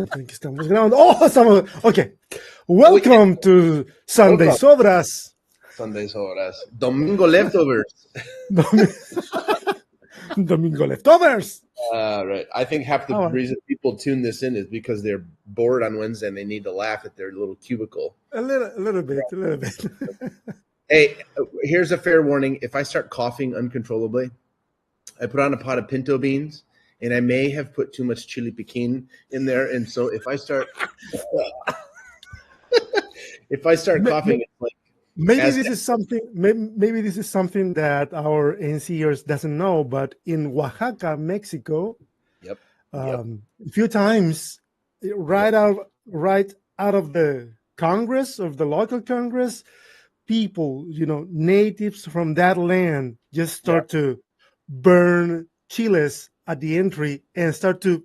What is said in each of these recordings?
que estamos grabando. Oh, estamos. Okay. Welcome to Sunday Sobras. Sunday Sobras. Domingo Leftovers. Domingo Leftovers. Right. I think half the reason people tune this in is because they're bored on Wednesday and they need to laugh at their little cubicle. A little bit. Hey, here's a fair warning. If I start coughing uncontrollably, I put on a pot of pinto beans, and I may have put too much chili piquin in there. And so if I start coughing, it's like maybe this is something that our NCers doesn't know, but in Oaxaca, Mexico, a few times right out of the Congress, of the local Congress, people, natives from that land just start to burn chiles at the entry and start to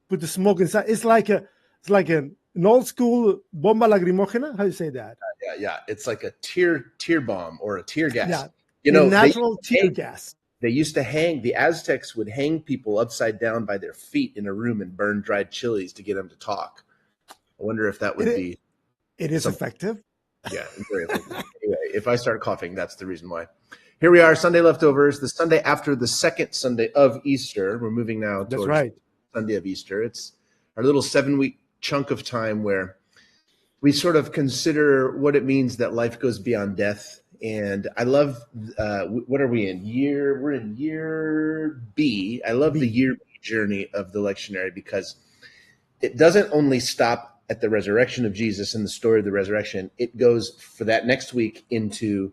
put the smoke inside. It's like an old school bomba lagrimógena. How do you say that? Yeah. It's like a tear bomb or a tear gas. Yeah, natural tear gas. They used to hang. The Aztecs would hang people upside down by their feet in a room and burn dried chilies to get them to talk. I wonder if that would be. It is effective. Yeah, very effective. Anyway, if I start coughing, that's the reason why. Here we are, Sunday Leftovers, the Sunday after the second Sunday of Easter. We're moving now towards Sunday of Easter. It's our little 7-week chunk of time where we sort of consider what it means that life goes beyond death. And I love, what are we in? We're in year B. I love the year B journey of the lectionary because it doesn't only stop at the resurrection of Jesus and the story of the resurrection. It goes for that next week into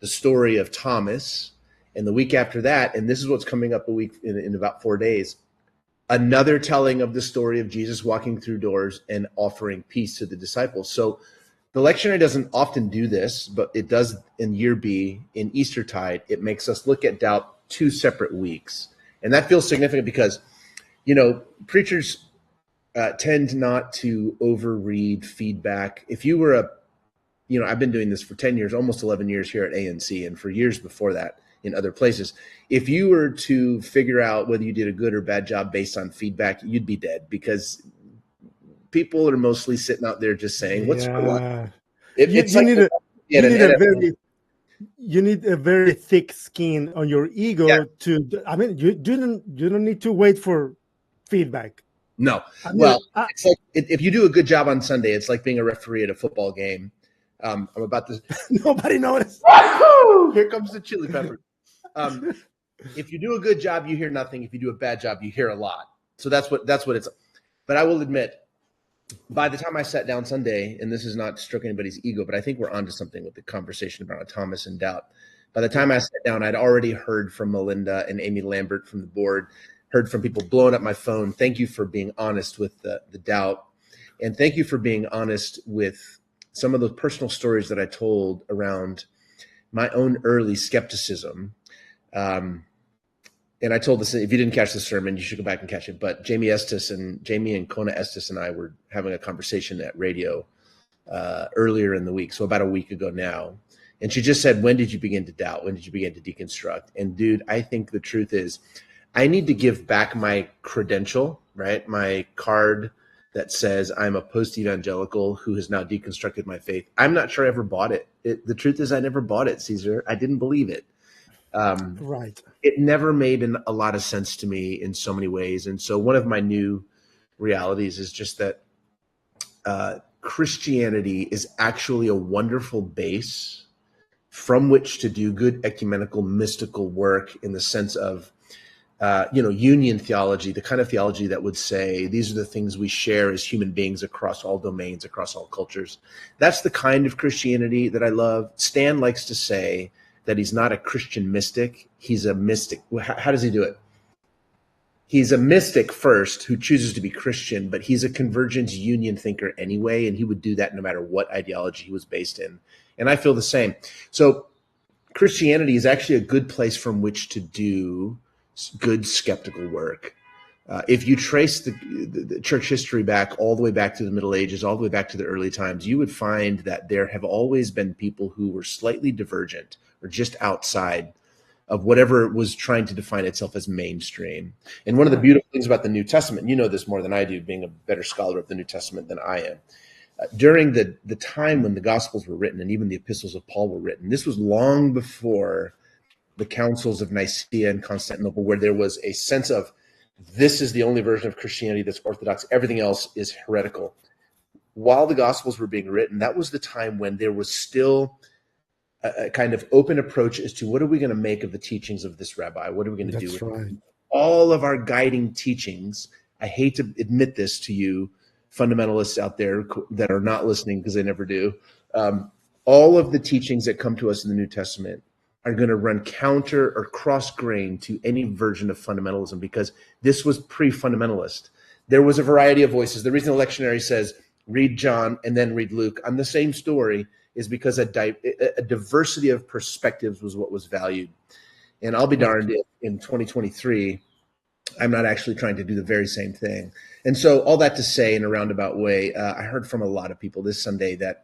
the story of Thomas, and the week after that, and this is what's coming up a week in about 4 days, another telling of the story of Jesus walking through doors and offering peace to the disciples. So the lectionary doesn't often do this, but it does in year B, in Eastertide. It makes us look at doubt 2 separate weeks. And that feels significant because, preachers tend not to overread feedback. If you were I've been doing this for 10 years, almost 11 years here at ANC, and for years before that in other places. If you were to figure out whether you did a good or bad job based on feedback, you'd be dead because people are mostly sitting out there just saying, what's going on? You need a very thick skin on your ego you don't need to wait for feedback. No. It's like if you do a good job on Sunday, it's like being a referee at a football game. I'm about to. Nobody noticed. Here comes the chili pepper. If you do a good job, you hear nothing. If you do a bad job, you hear a lot. So that's what it's. But I will admit, by the time I sat down Sunday, and this is not stroking anybody's ego, but I think we're onto something with the conversation about Thomas and doubt. By the time I sat down, I'd already heard from Melinda and Amy Lambert from the board. Heard from people blowing up my phone. Thank you for being honest with the doubt. And thank you for being honest with some of those personal stories that I told around my own early skepticism. And I told this, if you didn't catch the sermon, you should go back and catch it. But Jamie and Kona Estes and I were having a conversation at radio earlier in the week. So about a week ago now. And she just said, when did you begin to doubt? When did you begin to deconstruct? And dude, I think the truth is, I need to give back my credential, right? My card that says I'm a post-evangelical who has now deconstructed my faith. I'm not sure I ever bought it. The truth is I never bought it, Caesar. I didn't believe it. Right. It never made a lot of sense to me in so many ways. And so one of my new realities is just that Christianity is actually a wonderful base from which to do good ecumenical mystical work in the sense of union theology, the kind of theology that would say these are the things we share as human beings across all domains, across all cultures. That's the kind of Christianity that I love. Stan likes to say that he's not a Christian mystic. He's a mystic. How does he do it? He's a mystic first who chooses to be Christian, but he's a convergence union thinker anyway, and he would do that no matter what ideology he was based in. And I feel the same. So Christianity is actually a good place from which to do good skeptical work. If you trace the church history back all the way back to the Middle Ages, all the way back to the early times, you would find that there have always been people who were slightly divergent or just outside of whatever was trying to define itself as mainstream. And one of the beautiful things about the New Testament, you know this more than I do, being a better scholar of the New Testament than I am, during the time when the Gospels were written and even the epistles of Paul were written, this was long before the councils of Nicaea and Constantinople, where there was a sense of this is the only version of Christianity that's orthodox. Everything else is heretical. While the Gospels were being written, that was the time when there was still a kind of open approach as to what are we going to make of the teachings of this rabbi? What are we going to do with it? All of our guiding teachings. I hate to admit this to you, fundamentalists out there that are not listening because they never do. All of the teachings that come to us in the New Testament are going to run counter or cross-grain to any version of fundamentalism, because this was pre-fundamentalist. There was a variety of voices. The reason the lectionary says, read John and then read Luke on the same story is because a diversity of perspectives was what was valued. And I'll be darned if in 2023, I'm not actually trying to do the very same thing. And so all that to say, in a roundabout way, I heard from a lot of people this Sunday that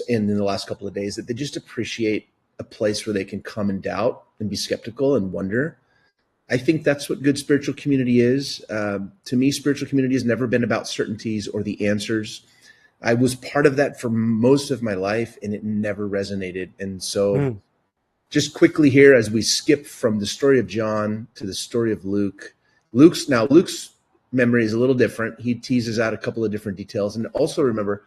in the last couple of days that they just appreciate a place where they can come and doubt and be skeptical and wonder. I think that's what good spiritual community is. To me, spiritual community has never been about certainties or the answers. I was part of that for most of my life, and it never resonated. And so just quickly here, as we skip from the story of John to the story of Luke, Luke's memory is a little different. He teases out a couple of different details. And also remember,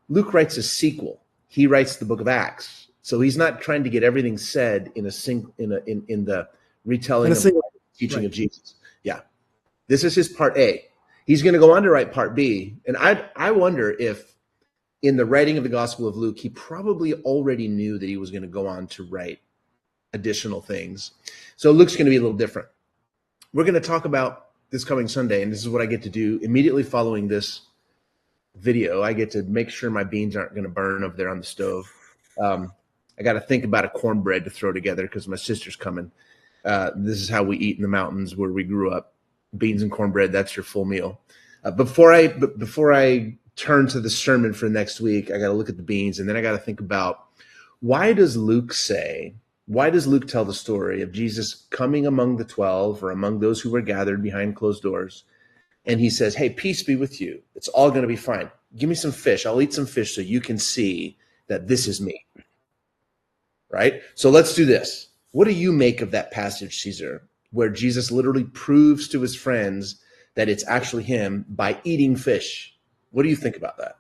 Luke writes a sequel. He writes the book of Acts. So he's not trying to get everything said in the retelling of the teaching of Jesus. Yeah. This is his part A. He's going to go on to write part B. And I wonder if in the writing of the Gospel of Luke, he probably already knew that he was going to go on to write additional things. So Luke's going to be a little different. We're going to talk about this coming Sunday, and this is what I get to do immediately following this video. I get to make sure my beans aren't going to burn over there on the stove. I got to think about a cornbread to throw together because my sister's coming. This is how we eat in the mountains where we grew up. Beans and cornbread, that's your full meal. Before I turn to the sermon for next week, I got to look at the beans, and then I got to think about why does Luke tell the story of Jesus coming among the 12 or among those who were gathered behind closed doors, and he says, hey, peace be with you. It's all going to be fine. Give me some fish. I'll eat some fish so you can see that this is me. Right? So let's do this. What do you make of that passage, Caesar, where Jesus literally proves to his friends that it's actually him by eating fish? What do you think about that?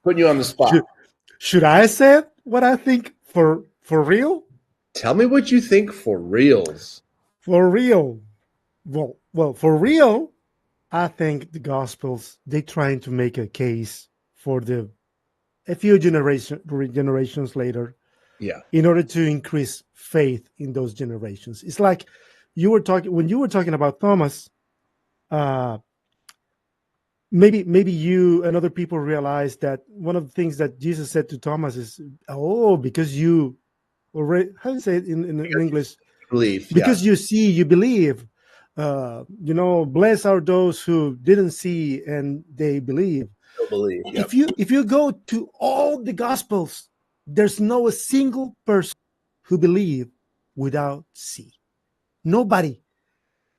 Putting you on the spot. Should I say what I think for real? Tell me what you think for reals. For real. Well, for real, I think the Gospels, they're trying to make a case for a few generations later, in order to increase faith in those generations. It's like when you were talking about Thomas, maybe you and other people realize that one of the things that Jesus said to Thomas is, because you already, how do you say it in English? Believe. Because you see, you believe. Blessed are those who didn't see and they believe. Believe. Yep. If you go to all the Gospels, there's no a single person who believe without see. Nobody,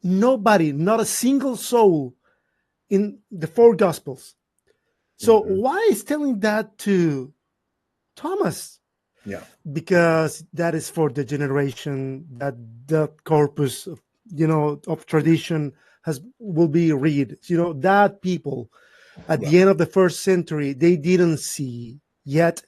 not a single soul in the four Gospels. So why is telling that to Thomas? Yeah, because that is for the generation that corpus of tradition will be read. That people at the end of the first century, they didn't see, yet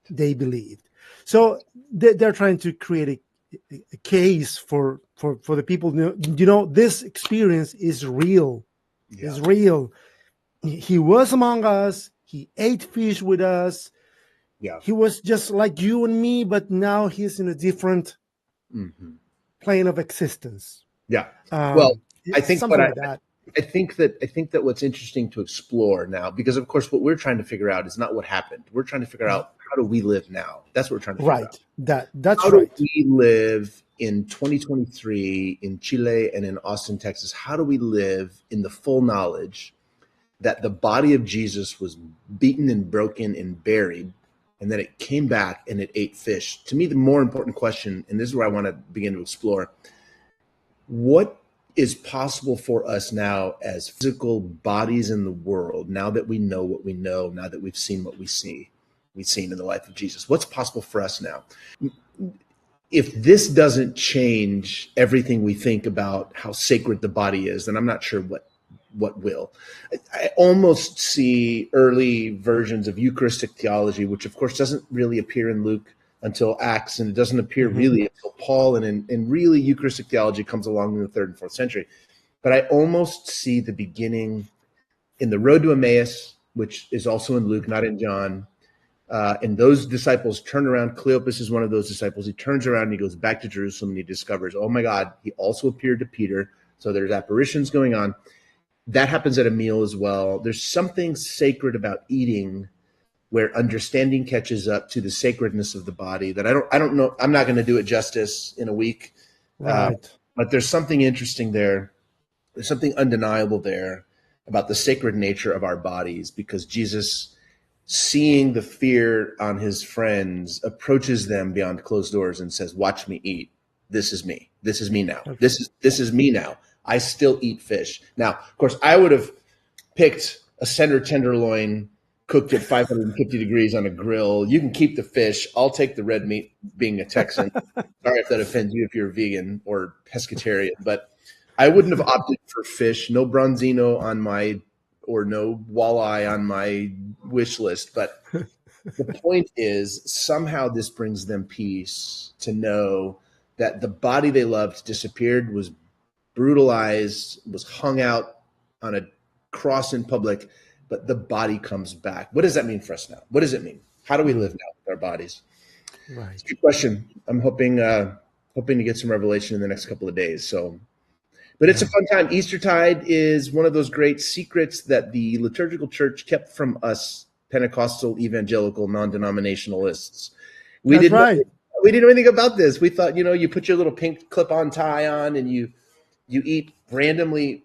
they believed. So they're trying to create a case for the people. This experience is real. Yeah. It's real. He was among us. He ate fish with us. Yeah. He was just like you and me, but now he's in a different plane of existence. Yeah. Well, I think I think that what's interesting to explore now, because of course what we're trying to figure out is not what happened. We're trying to figure out, how do we live now? That's what we're trying to figure out. That's how do we live in 2023 in Chile and in Austin, Texas? How do we live in the full knowledge that the body of Jesus was beaten and broken and buried, and then it came back and it ate fish. To me, the more important question, and this is where I want to begin to explore, what is possible for us now as physical bodies in the world, now that we know what we know, now that we've seen what we've seen in the life of Jesus? What's possible for us now? If this doesn't change everything we think about how sacred the body is, then I'm not sure what will. I almost see early versions of Eucharistic theology, which of course doesn't really appear in Luke until Acts, and it doesn't appear really until Paul, and really Eucharistic theology comes along in the 3rd and 4th century. But I almost see the beginning in the road to Emmaus, which is also in Luke, not in John. And those disciples turn around. Cleopas is one of those disciples. He turns around and he goes back to Jerusalem and he discovers, oh my God, he also appeared to Peter. So there's apparitions going on. That happens at a meal as well. There's something sacred about eating where understanding catches up to the sacredness of the body that I don't know. I'm not going to do it justice in a week. Right. But there's something interesting there. There's something undeniable there about the sacred nature of our bodies, because Jesus, seeing the fear on his friends, approaches them beyond closed doors and says, watch me eat. This is me. This is me now. Okay. This is me now. I still eat fish. Now, of course, I would have picked a center tenderloin cooked at 550 degrees on a grill. You can keep the fish. I'll take the red meat, being a Texan. Sorry if that offends you if you're vegan or pescatarian, but I wouldn't have opted for fish. No bronzino on my, or no walleye on my wish list. But the point is, somehow this brings them peace to know that the body they loved disappeared, was brutalized, was hung out on a cross in public, but the body comes back. What does that mean for us now? What does it mean? How do we live now with our bodies? Right. It's a good question. I'm hoping to get some revelation in the next couple of days. So, but it's a fun time. Eastertide is one of those great secrets that the liturgical church kept from us Pentecostal, evangelical, non-denominationalists. We didn't know anything about this. We thought, you put your little pink clip-on tie on and you eat randomly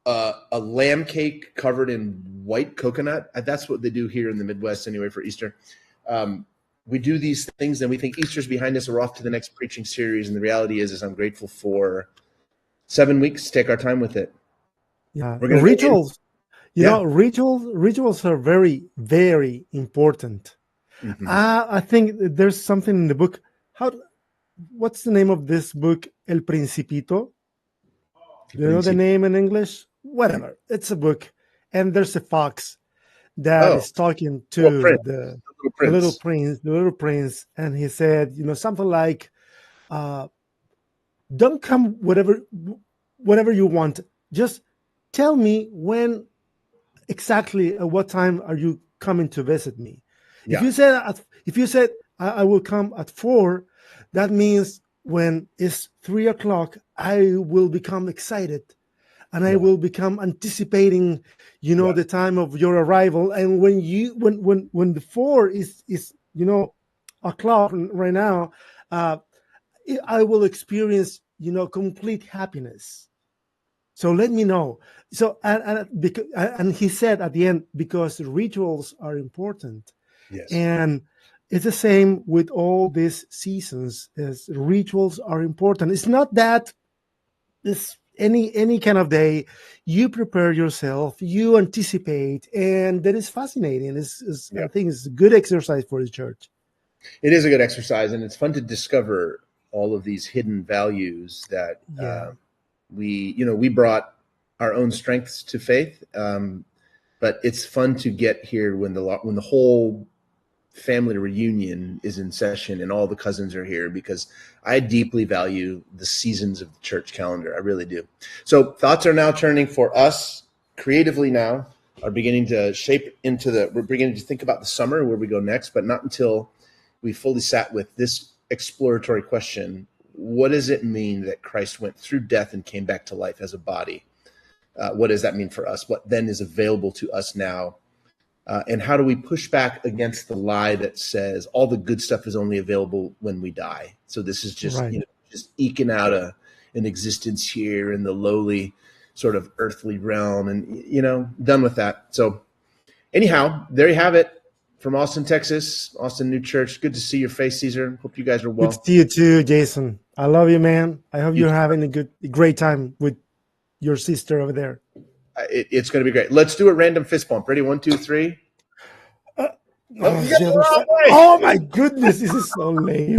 a lamb cake covered in white coconut. That's what they do here in the Midwest anyway for Easter. We do these things and we think Easter's behind us. We're off to the next preaching series. And the reality is I'm grateful for 7 weeks. Take our time with it. Yeah. Rituals. Rituals are very, very important. Mm-hmm. I think there's something in the book. What's the name of this book? El Principito. Do you know the name in English? Whatever. It's a book. And there's a fox that is talking to the little prince. And he said, something like, don't come whatever you want. Just tell me when exactly at what time are you coming to visit me? Yeah. If you said I will come at 4, that means when it's 3 o'clock, I will become excited and I will become anticipating, the time of your arrival. And when the 4 is o'clock right now, I will experience, complete happiness. So let me know. So, and he said at the end, because rituals are important. Yes. And it's the same with all these seasons, as rituals are important. It's not that it's any kind of day. You prepare yourself, you anticipate, and that is fascinating. I think it's a good exercise for the church. It is a good exercise, and it's fun to discover all of these hidden values that we brought our own strengths to faith. But it's fun to get here when the whole family reunion is in session and all the cousins are here, because I deeply value the seasons of the church calendar. I really do. So thoughts are now turning for us creatively now, are beginning to shape we're beginning to think about the summer, where we go next, but not until we fully sat with this exploratory question. What does it mean that Christ went through death and came back to life as a body? What does that mean for us? What then is available to us now? And how do we push back against the lie that says all the good stuff is only available when we die? So this is just, just eking out an existence here in the lowly sort of earthly realm, and, done with that. So anyhow, there you have it. from Austin, Texas, Austin New Church. Good to see your face, Cesar. Hope you guys are well. Good to see you too, Jason. I love you, man. I hope you're having a great time with your sister over there. It's going to be great. Let's do a random fist bump. Ready? 1, 2, 3. Oh my goodness, this is so lame.